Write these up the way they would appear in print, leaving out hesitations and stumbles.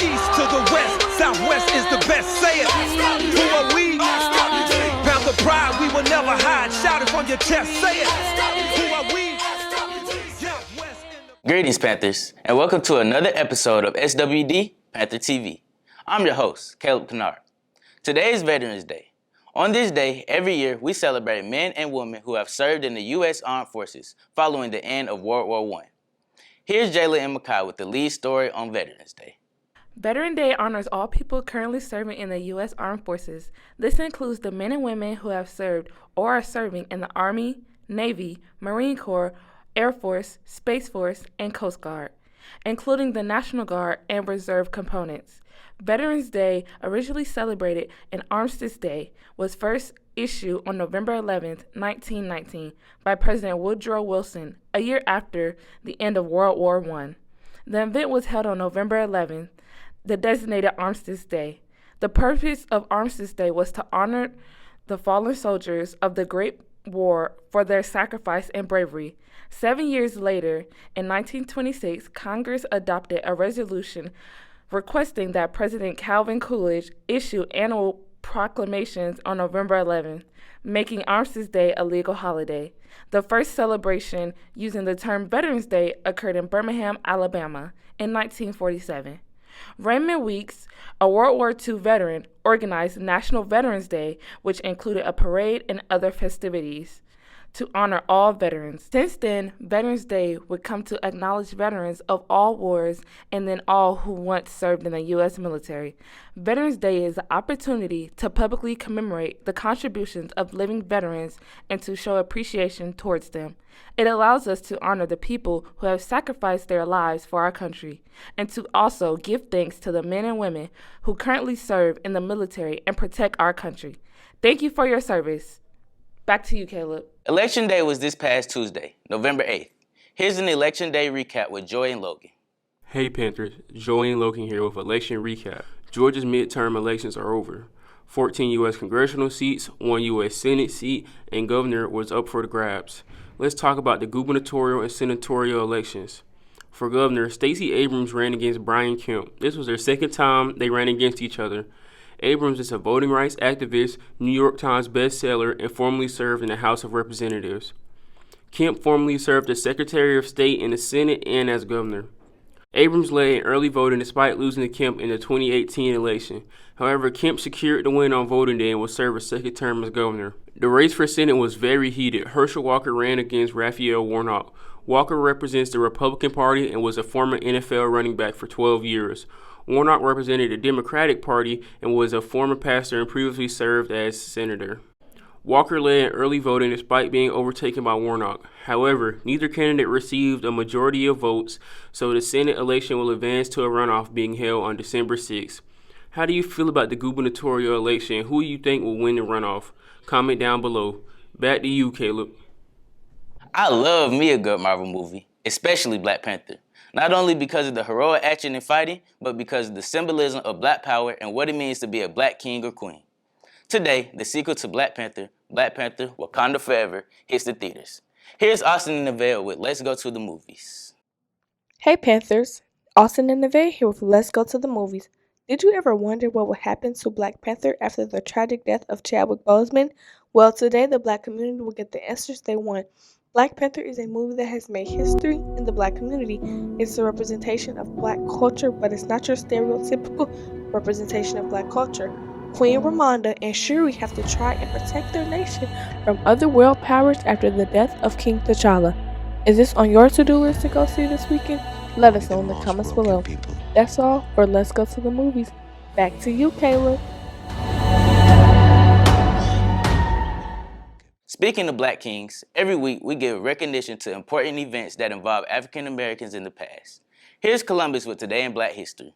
east to the west, southwest is the best. Say it. Who are we? Panther pride, we will never hide. Shout it from your chest. Say it. Who are we? Greetings, Panthers, and welcome to another episode of SWD PantherTV. I'm your host, Caleb Kennard. Today is Veterans Day. On this day, every year, we celebrate men and women who have served in the U.S. Armed Forces following the end of World War I. Here's Jayla and Makai with the lead story on Veterans Day. Veteran Day honors all people currently serving in the U.S. Armed Forces. This includes the men and women who have served or are serving in the Army, Navy, Marine Corps, Air Force, Space Force, and Coast Guard, including the National Guard and Reserve components. Veterans Day, originally celebrated in Armistice Day, was first issued on November 11, 1919, by President Woodrow Wilson, a year after the end of World War I. The event was held on November 11, the designated Armistice Day. The purpose of Armistice Day was to honor the fallen soldiers of the Great War for their sacrifice and bravery. 7 years later, in 1926, Congress adopted a resolution requesting that President Calvin Coolidge issue annual proclamations on November 11, making Armistice Day a legal holiday. The first celebration using the term Veterans Day occurred in Birmingham, Alabama, in 1947. Raymond Weeks, a World War II veteran, organized National Veterans Day, which included a parade and other festivities to honor all veterans. Since then, Veterans Day would come to acknowledge veterans of all wars and then all who once served in the U.S. military. Veterans Day is an opportunity to publicly commemorate the contributions of living veterans and to show appreciation towards them. It allows us to honor the people who have sacrificed their lives for our country and to also give thanks to the men and women who currently serve in the military and protect our country. Thank you for your service. Back to you, Caleb. Election Day was this past Tuesday, November 8th. Here's an Election Day recap with Joy and Logan. Hey Panthers, Joy and Logan here with Election Recap. Georgia's midterm elections are over. 14 U.S. congressional seats, 1 U.S. Senate seat, and governor was up for the grabs. Let's talk about the gubernatorial and senatorial elections. For governor, Stacey Abrams ran against Brian Kemp. This was their second time they ran against each other. Abrams is a voting rights activist, New York Times bestseller, and formerly served in the House of Representatives. Kemp formerly served as Secretary of State in the Senate and as governor. Abrams led in early voting despite losing to Kemp in the 2018 election. However, Kemp secured the win on voting day and will serve a second term as governor. The race for Senate was very heated. Herschel Walker ran against Raphael Warnock. Walker represents the Republican Party and was a former NFL running back for 12 years. Warnock represented the Democratic Party and was a former pastor and previously served as senator. Walker led in early voting despite being overtaken by Warnock. However, neither candidate received a majority of votes, so the Senate election will advance to a runoff being held on December 6th. How do you feel about the gubernatorial election and who you think will win the runoff? Comment down below. Back to you, Caleb. I love me a good Marvel movie, especially Black Panther. Not only because of the heroic action and fighting, but because of the symbolism of Black power and what it means to be a Black king or queen. Today, the sequel to Black Panther, Wakanda Forever, hits the theaters. Here's Austin and Neville with Let's Go to the Movies. Hey Panthers, Austin and Neville here with Let's Go to the Movies. Did you ever wonder what would happen to Black Panther after the tragic death of Chadwick Boseman? Well, today the Black community will get the answers they want. Black Panther is a movie that has made history in the Black community. It's a representation of Black culture, but it's not your stereotypical representation of Black culture. Queen Ramonda and Shuri have to try and protect their nation from other world powers after the death of King T'Challa. Is this on your to-do list to go see this weekend? Let us know in the comments below. That's all for Let's Go to the Movies. Back to you, Caleb. Speaking of Black kings, every week we give recognition to important events that involve African Americans in the past. Here's Columbus with Today in Black History.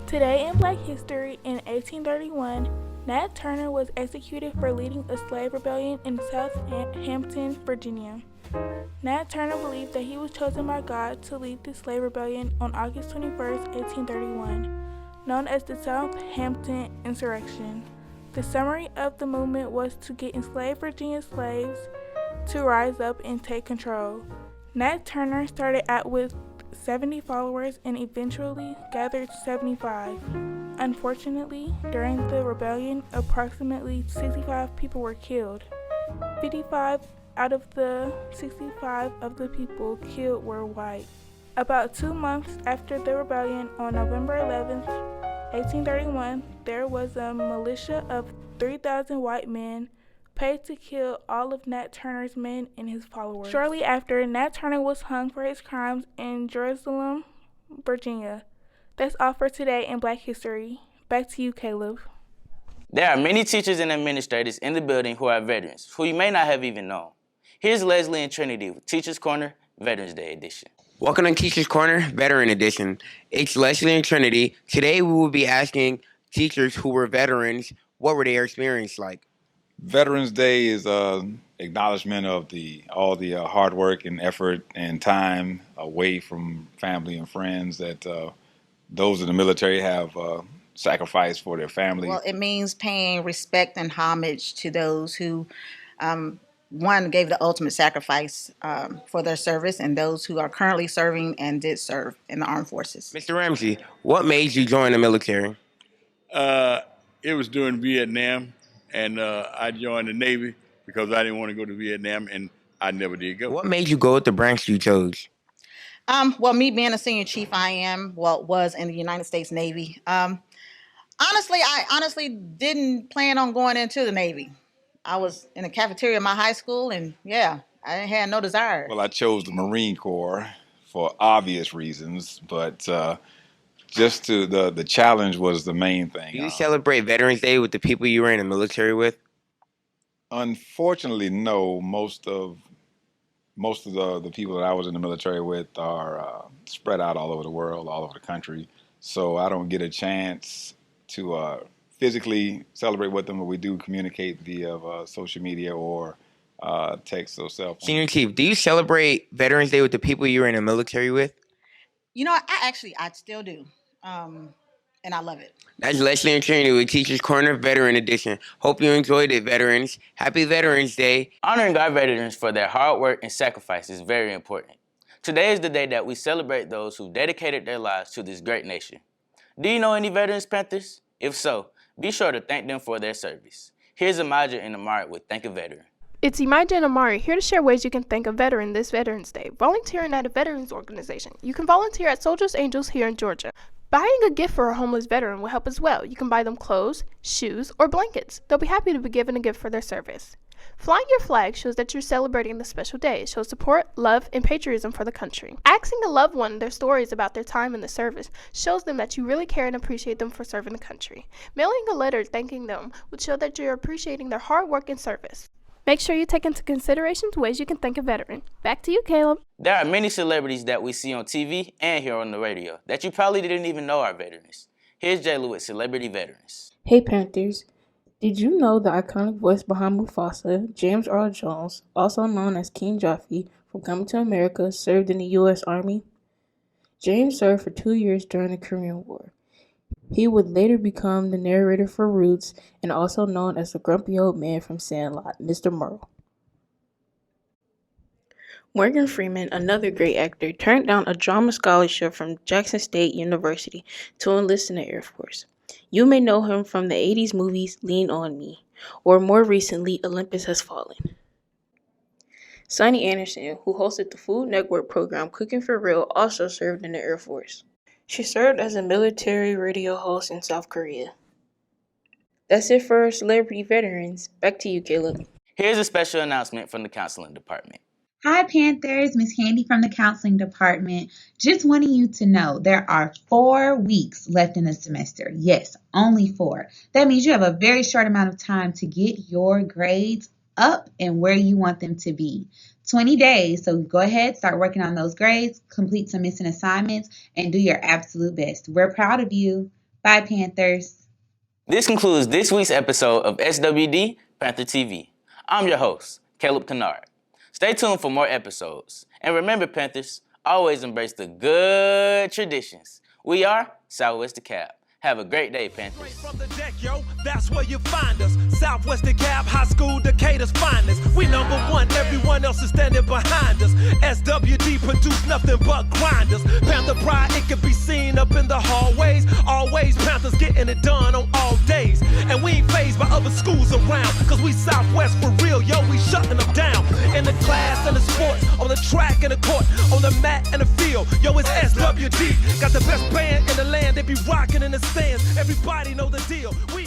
Today in Black History, in 1831, Nat Turner was executed for leading a slave rebellion in Southampton, Virginia. Nat Turner believed that he was chosen by God to lead the slave rebellion on August 21, 1831, known as the Southampton Insurrection. The summary of the movement was to get enslaved Virginia slaves to rise up and take control. Nat Turner started out with 70 followers and eventually gathered 75. Unfortunately, during the rebellion, approximately 65 people were killed. 55 out of the 65 of the people killed were white. About 2 months after the rebellion, on November 11, 1831, there was a militia of 3,000 white men paid to kill all of Nat Turner's men and his followers. Shortly after, Nat Turner was hung for his crimes in Jerusalem, Virginia. That's all for today in Black History. Back to you, Caleb. There are many teachers and administrators in the building who are veterans, who you may not have even known. Here's Leslie and Trinity with Teachers Corner, Veterans Day Edition. Welcome to Teachers Corner, Veteran Edition. It's Leslie and Trinity. Today we will be asking teachers who were veterans, what were their experience like? Veterans Day is acknowledgement of all the hard work and effort and time away from family and friends that those in the military have sacrificed for their family. Well, it means paying respect and homage to those who, one, gave the ultimate sacrifice for their service, and those who are currently serving and did serve in the armed forces. Mr. Ramsey, what made you join the military? It was during Vietnam, and I joined the Navy because I didn't want to go to Vietnam, and I never did go. What made you go with the branch you chose? Well, me being a senior chief, was in the United States Navy. I honestly didn't plan on going into the Navy. I was in the cafeteria of my high school, and I had no desire. Well, I chose the Marine Corps for obvious reasons, but just the challenge was the main thing. Do you celebrate Veterans Day with the people you were in the military with? Unfortunately, no. Most of the people that I was in the military with are spread out all over the world, all over the country. So I don't get a chance to physically celebrate with them, but we do communicate via social media or text or cell phone. Senior Chief, do you celebrate Veterans Day with the people you were in the military with? You know, I still do, and I love it. That's Leslie and Trinity with Teachers Corner, Veteran Edition. Hope you enjoyed it, veterans. Happy Veterans Day. Honoring our veterans for their hard work and sacrifice is very important. Today is the day that we celebrate those who dedicated their lives to this great nation. Do you know any Veterans Panthers? If so, be sure to thank them for their service. Here's Amaja and Amari with Thinkavader. It's Imai and Amari here to share ways you can thank a veteran this Veterans Day. Volunteering at a veterans organization. You can volunteer at Soldiers Angels here in Georgia. Buying a gift for a homeless veteran will help as well. You can buy them clothes, shoes, or blankets. They'll be happy to be given a gift for their service. Flying your flag shows that you're celebrating the special day. It shows support, love, and patriotism for the country. Asking a loved one their stories about their time in the service shows them that you really care and appreciate them for serving the country. Mailing a letter thanking them would show that you're appreciating their hard work and service. Make sure you take into consideration ways you can thank a veteran. Back to you, Caleb. There are many celebrities that we see on TV and hear on the radio that you probably didn't even know are veterans. Here's Jayla with Celebrity Veterans. Hey Panthers, did you know the iconic voice behind Mufasa, James Earl Jones, also known as King Joffrey from Coming to America, served in the U.S. Army? James served for 2 years during the Korean War. He would later become the narrator for Roots and also known as the grumpy old man from Sandlot, Mr. Merle. Morgan Freeman, another great actor, turned down a drama scholarship from Jackson State University to enlist in the Air Force. You may know him from the 80s movies Lean On Me, or more recently, Olympus Has Fallen. Sonny Anderson, who hosted the Food Network program Cooking for Real, also served in the Air Force. She served as a military radio host in South Korea. That's it for Celebrity Veterans. Back to you, Caleb. Here's a special announcement from the Counseling Department. Hi Panthers, Miss Candy from the Counseling Department. Just wanting you to know there are 4 weeks left in the semester. Yes, only 4. That means you have a very short amount of time to get your grades up and where you want them to be. 20 days, so go ahead, start working on those grades, complete some missing assignments, and do your absolute best. We're proud of you. Bye, Panthers. This concludes this week's episode of SWD PantherTV. I'm your host, Caleb Kennard. Stay tuned for more episodes. And remember, Panthers, always embrace the good traditions. We are Southwest DeKalb. Have a great day, Panthers. From the deck, yo, that's where you find us. Southwest DeKalb High School, Decatur's finest. We number one, everyone else is standing behind us. SWD produce nothing but grinders. Panther pride, it can be seen up in the hallways. Always Panthers getting it done on all days. And we ain't fazed by other schools around, cause we Southwest for real, yo, we shutting them down. In the class and the sports, on the track and the court, on the mat and the field, yo, it's SWD. Got the best band in the land, they be rocking in the stands. Everybody know the deal. We